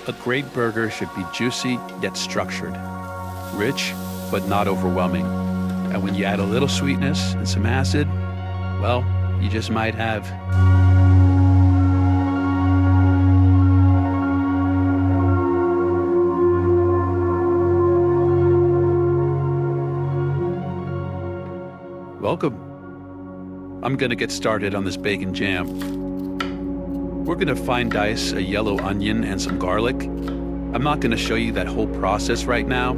A great burger should be juicy yet structured, rich but not overwhelming. And when you add a little sweetness and some acid, well, you just might have. Welcome. I'm gonna get started on this bacon jam. We're gonna fine dice a yellow onion and some garlic. I'm not gonna show you that whole process right now.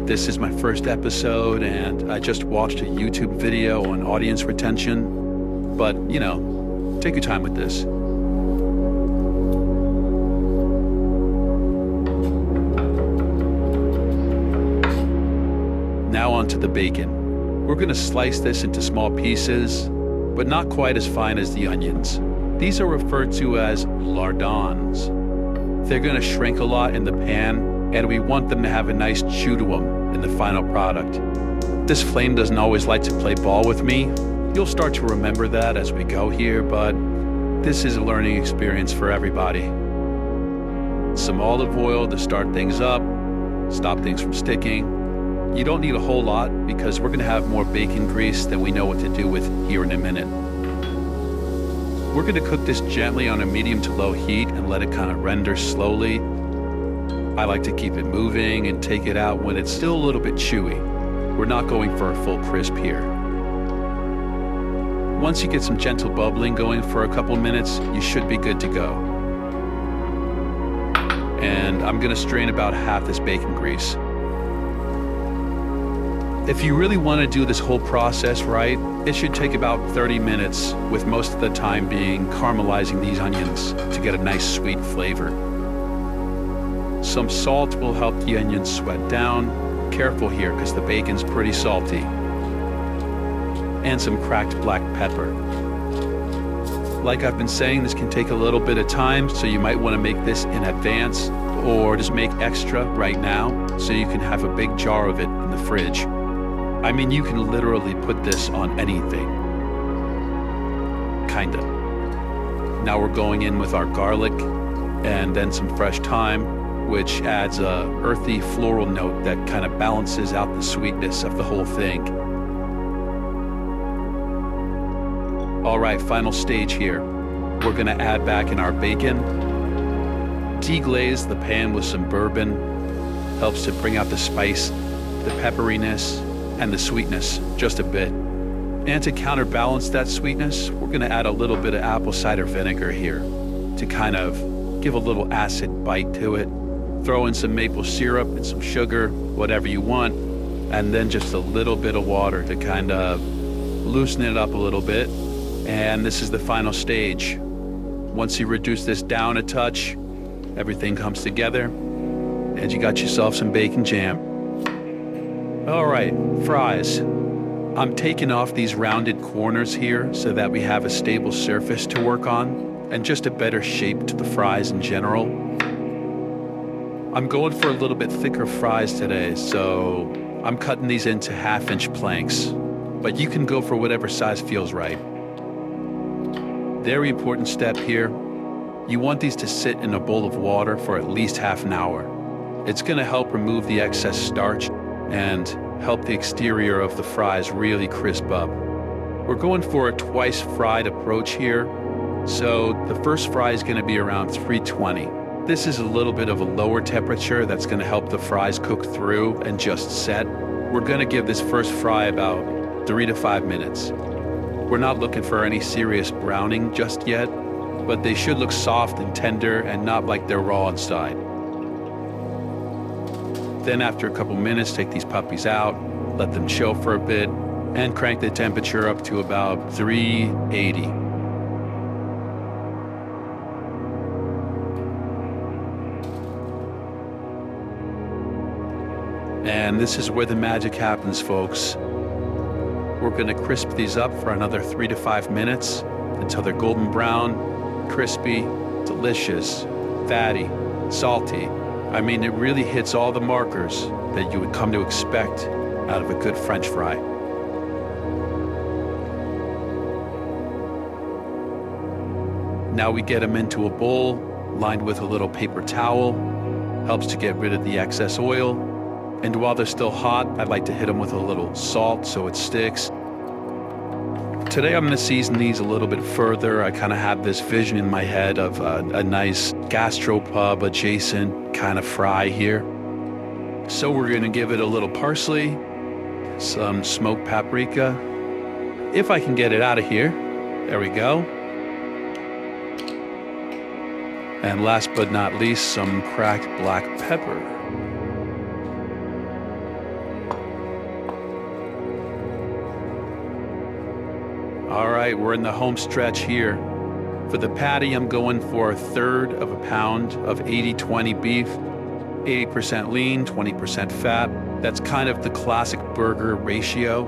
This is my first episode and I just watched a YouTube video on audience retention. But, take your time with this. Now onto the bacon. We're gonna slice this into small pieces, but not quite as fine as the onions. These are referred to as lardons. They're gonna shrink a lot in the pan, and we want them to have a nice chew to them in the final product. This flame doesn't always like to play ball with me. You'll start to remember that as we go here, but this is a learning experience for everybody. Some olive oil to start things up, stop things from sticking. You don't need a whole lot because we're gonna have more bacon grease than we know what to do with here in a minute. We're gonna cook this gently on a medium to low heat and let it kind of render slowly. I like to keep it moving and take it out when it's still a little bit chewy. We're not going for a full crisp here. Once you get some gentle bubbling going for a couple minutes, you should be good to go. And I'm gonna strain about half this bacon grease. If you really want to do this whole process right, it should take about 30 minutes, with most of the time being caramelizing these onions to get a nice sweet flavor. Some salt will help the onions sweat down. Careful here because the bacon's pretty salty. And some cracked black pepper. Like I've been saying, this can take a little bit of time, so you might want to make this in advance or just make extra right now so you can have a big jar of it in the fridge. I mean, you can literally put this on anything. Kinda. Now we're going in with our garlic and then some fresh thyme, which adds a earthy floral note that kind of balances out the sweetness of the whole thing. All right, final stage here. We're gonna add back in our bacon. Deglaze the pan with some bourbon. Helps to bring out the spice, the pepperiness, and the sweetness just a bit. And to counterbalance that sweetness, we're gonna add a little bit of apple cider vinegar here to kind of give a little acid bite to it. Throw in some maple syrup and some sugar, whatever you want, and then just a little bit of water to kind of loosen it up a little bit. And this is the final stage. Once you reduce this down a touch, everything comes together, and you got yourself some bacon jam. All right, fries. I'm taking off these rounded corners here so that we have a stable surface to work on and just a better shape to the fries in general. I'm going for a little bit thicker fries today, so I'm cutting these into 1/2-inch planks, but you can go for whatever size feels right. Very important step here. You want these to sit in a bowl of water for at least half an hour. It's gonna help remove the excess starch and help the exterior of the fries really crisp up. We're going for a twice fried approach here. So the first fry is gonna be around 320. This is a little bit of a lower temperature that's gonna help the fries cook through and just set. We're gonna give this first fry about 3 to 5 minutes. We're not looking for any serious browning just yet, but they should look soft and tender and not like they're raw inside. Then after a couple minutes, take these puppies out, let them chill for a bit, and crank the temperature up to about 380. And this is where the magic happens, folks. We're gonna crisp these up for another 3 to 5 minutes until they're golden brown, crispy, delicious, fatty, salty. I mean, it really hits all the markers that you would come to expect out of a good French fry. Now we get them into a bowl lined with a little paper towel Helps to get rid of the excess oil. And while they're still hot, I like to hit them with a little salt so it sticks. Today I'm going to season these a little bit further. I kind of have this vision in my head of a nice gastropub adjacent kind of fry here. So we're going to give it a little parsley, some smoked paprika. If I can get it out of here. There we go. And last but not least, some cracked black pepper. All right, we're in the home stretch here. For the patty, I'm going for 1/3 of a pound of 80-20 beef, 80% lean, 20% fat. That's kind of the classic burger ratio.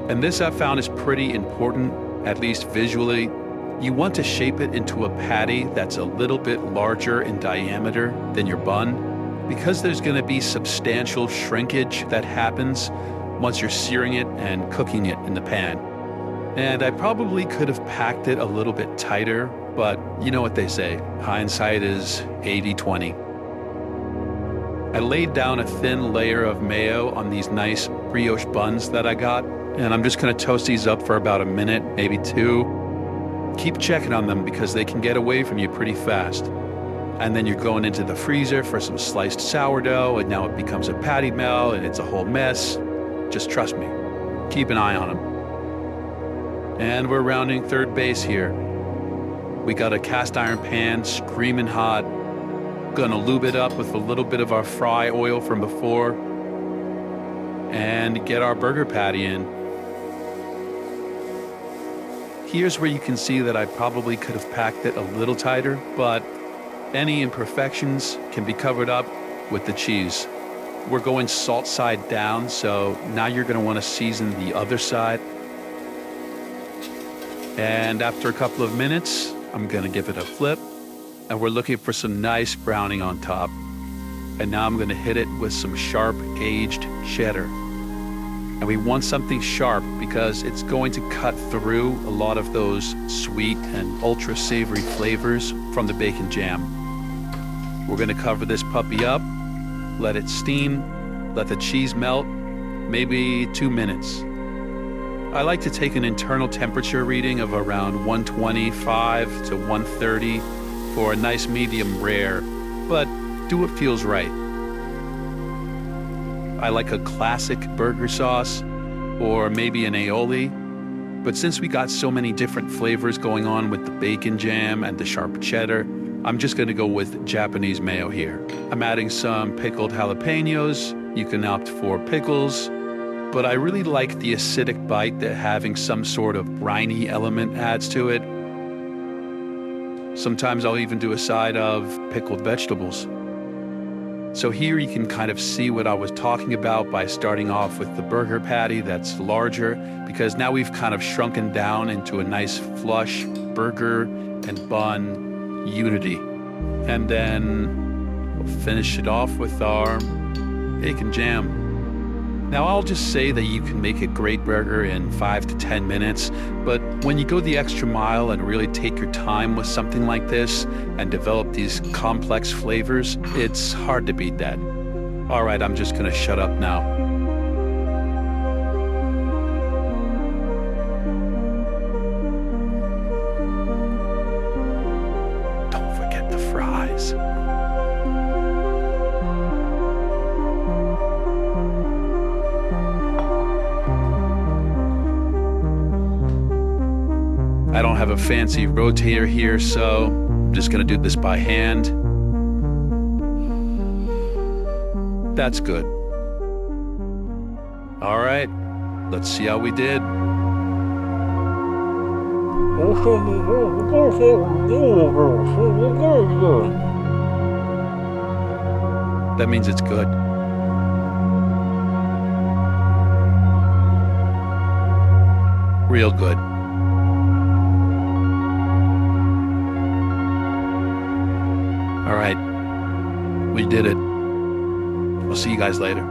And this I've found is pretty important, at least visually. You want to shape it into a patty that's a little bit larger in diameter than your bun, because there's going to be substantial shrinkage that happens once you're searing it and cooking it in the pan. And I probably could have packed it a little bit tighter, but you know what they say, hindsight is 80-20. I laid down a thin layer of mayo on these nice brioche buns that I got, and I'm just going to toast these up for about a minute, maybe 2. Keep checking on them because they can get away from you pretty fast. And then you're going into the freezer for some sliced sourdough, and now it becomes a patty melt, and it's a whole mess. Just trust me. Keep an eye on them. And we're rounding third base here. We got a cast iron pan, screaming hot. Gonna lube it up with a little bit of our fry oil from before and get our burger patty in. Here's where you can see that I probably could have packed it a little tighter, but any imperfections can be covered up with the cheese. We're going salt side down, so now you're gonna wanna season the other side. And after a couple of minutes, I'm gonna give it a flip, and we're looking for some nice browning on top. And now I'm gonna hit it with some sharp aged cheddar. And we want something sharp because it's going to cut through a lot of those sweet and ultra savory flavors from the bacon jam. We're gonna cover this puppy up, let it steam, let the cheese melt, maybe 2 minutes. I like to take an internal temperature reading of around 125 to 130 for a nice medium rare, but do what feels right. I like a classic burger sauce or maybe an aioli, but since we got so many different flavors going on with the bacon jam and the sharp cheddar, I'm just gonna go with Japanese mayo here. I'm adding some pickled jalapenos. You can opt for pickles, but I really like the acidic bite that having some sort of briny element adds to it. Sometimes I'll even do a side of pickled vegetables. So here you can kind of see what I was talking about by starting off with the burger patty that's larger, because now we've kind of shrunken down into a nice flush burger and bun unity. And then we'll finish it off with our bacon jam. Now I'll just say that you can make a great burger in 5 to 10 minutes, but when you go the extra mile and really take your time with something like this and develop these complex flavors, it's hard to beat that. All right, I'm just gonna shut up now. Don't forget the fries. I don't have a fancy rotator here, so I'm just gonna do this by hand. That's good. All right, let's see how we did. That means it's good. Real good. All right, we did it. I'll see you guys later.